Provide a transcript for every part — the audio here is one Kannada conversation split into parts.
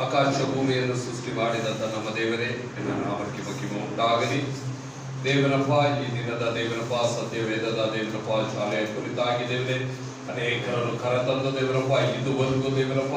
ಆಕಾಶ ಭೂಮಿಯನ್ನು ಸೃಷ್ಟಿ ಮಾಡಿದಂಥ ನಮ್ಮ ದೇವರೇ, ನಿನ್ನ ನಾಮಕ್ಕೆ ಮಹಿಮೆ ಉಂಟಾಗಲಿ. ದೇವನಪ್ಪ, ಈ ದಿನದ ದೇವನಪ್ಪ, ಸತ್ಯವೇದದ ದೇವನಪ್ಪ, ಶಾಲೆಯ ಕುರಿತಾಗಿ ದೇವರೇ ಅನೇಕರನ್ನು ಕರೆತಂದು ದೇವರಪ್ಪ, ಇದುವರೆಗೂ ದೇವರಪ್ಪ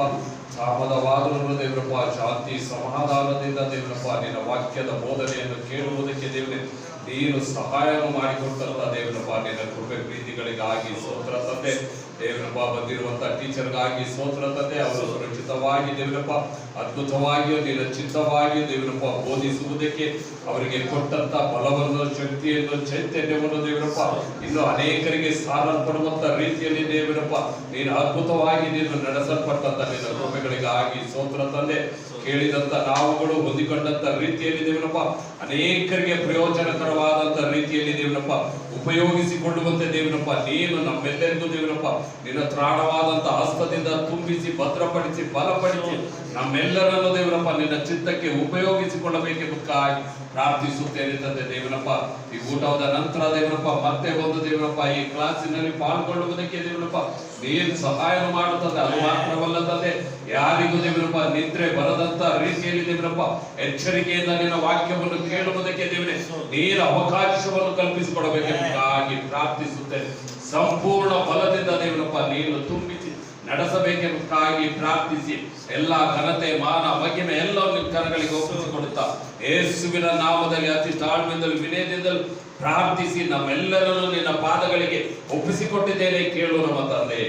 ಸಾಮದವಾದರೂ ದೇವರಪ್ಪ ಶಾಂತಿ ಸಮಾಧಾನದಿಂದ ದೇವರಪ್ಪ ನಿನ್ನ ವಾಕ್ಯದ ಬೋಧನೆಯನ್ನು ಕೇಳುವುದಕ್ಕೆ ದೇವರೇ ನೀನು ಸಹಾಯವನ್ನು ಮಾಡಿಕೊಟ್ಟಂತ ದೇವರಪ್ಪ ನಿನ್ನ ಕೃಪೆ ಪ್ರೀತಿಗಳಿಗಾಗಿ ಸ್ತೋತ್ರ ತಂದೆ. ದೇವರಪ್ಪ ಬಂದಿರುವಂತಹ ಟೀಚರ್ಗಾಗಿ ಸ್ತೋತ್ರ ತಂದೆ. ಅವರು ಸುರಕ್ಷಿತವಾಗಿ ದೇವರಪ್ಪ ಅದ್ಭುತವಾಗಿಯೂ ನಿನ್ನ ಚಿತ್ತವಾಗಿ ದೇವರಪ್ಪ ಬೋಧಿಸುವುದಕ್ಕೆ ಅವರಿಗೆ ಕೊಟ್ಟಂತ ಬಲವನ್ನು, ಶಕ್ತಿಯನ್ನು, ಚೈತನ್ಯವನ್ನು ದೇವರಪ್ಪ ಇನ್ನು ಅನೇಕರಿಗೆ ಸಾರಲ್ಪಡುವಂತ ರೀತಿಯಲ್ಲಿ ದೇವರಪ್ಪ ನೀನು ಅದ್ಭುತವಾಗಿ ನೀನು ನಡೆಸಲ್ಪಟ್ಟಂತ ನಿನ್ನ ಕೃಪೆಗಳಿಗಾಗಿ ಸ್ತೋತ್ರ ತಂದೆ. ಕೇಳಿದಂತ ನಾವುಗಳು ಹೊಂದಿಕೊಂಡಂತ ರೀತಿಯಲ್ಲಿ ದೇವರಪ್ಪ ಅನೇಕರಿಗೆ ಪ್ರಯೋಜನಕರವಾದಂತ ರೀತಿಯಲ್ಲಿ ದೇವರಪ್ಪ ಉಪಯೋಗಿಸಿಕೊಳ್ಳುವಂತೆ ದೇವರಪ್ಪ ನೀನು ನಮ್ಮೆಲ್ಲರಿಗೂ ದೇವರಪ್ಪ ನಿನ್ನ ತ್ರಾಣವಾದಂತ ಹಸ್ತದಿಂದ ತುಂಬಿಸಿ ಭದ್ರಪಡಿಸಿ ಬಲಪಡಿಸಿ ನಮ್ಮೆಲ್ಲರನ್ನು ದೇವರಪ್ಪ ನಿನ್ನ ಚಿತ್ತಕ್ಕೆ ಉಪಯೋಗಿಸಿಕೊಳ್ಳಬೇಕೆಂಬುದಾಗಿ ಪ್ರಾರ್ಥಿಸುತ್ತೇನೆ ತಂದೆ. ದೇವರಪ್ಪ ಈ ಊಟದ ನಂತರ ದೇವರಪ್ಪ ಮತ್ತೆ ಒಂದು ದೇವರಪ್ಪ ಈ ಕ್ಲಾಸಿನಲ್ಲಿ ಪಾಲ್ಗೊಳ್ಳುವುದಕ್ಕೆ ದೇವರಪ್ಪ ನೀನು ಸಹಾಯ ಮಾಡುತ್ತದೆ. ಅದು ಮಾತ್ರವಲ್ಲ ತಂದೆ, ಯಾರಿಗೂ ದೇವರಪ್ಪ ನಿದ್ರೆ ಬರದಂತ ರೀತಿಯಲ್ಲಿ ದೇವರಪ್ಪ ಎಚ್ಚರಿಕೆಯಿಂದ ನಿನ್ನ ವಾಕ್ಯವನ್ನು ಕೇಳುವುದಕ್ಕೆ ದೇವರೇ ನೀನು ಅವಕಾಶವನ್ನು ಕಲ್ಪಿಸಿಕೊಡಬೇಕೆಂಬುದಾಗಿ ಪ್ರಾರ್ಥಿಸುತ್ತೇನೆ. ಸಂಪೂರ್ಣ ಬಲದಿಂದ ದೇವರಪ್ಪ ನೀನು ತುಂಬಿಸಿ ನಡೆಸಬೇಕೆಂಬುದಾಗಿ ಪ್ರಾರ್ಥಿಸಿ ಎಲ್ಲಾ ಘನತೆ, ಮಾನ, ಮಹಿಮೆ ಎಲ್ಲವೂ ನಿಮ್ಮ ಕರಗಳಿಗೆ ಒಪ್ಪಿಸಿಕೊಡುತ್ತಾ ಯೇಸುವಿನ ನಾಮದಲ್ಲಿ ಅತಿ ತಾಳ್ಮೆಯಿಂದಲೂ ವಿನಯದಿಂದಲೂ ಪ್ರಾರ್ಥಿಸಿ ನಮ್ಮೆಲ್ಲರನ್ನು ನಿನ್ನ ಪಾದಗಳಿಗೆ ಒಪ್ಪಿಸಿಕೊಟ್ಟಿದ್ದೇನೆ. ಕೇಳು ನಮ್ಮ ತಂದೆ.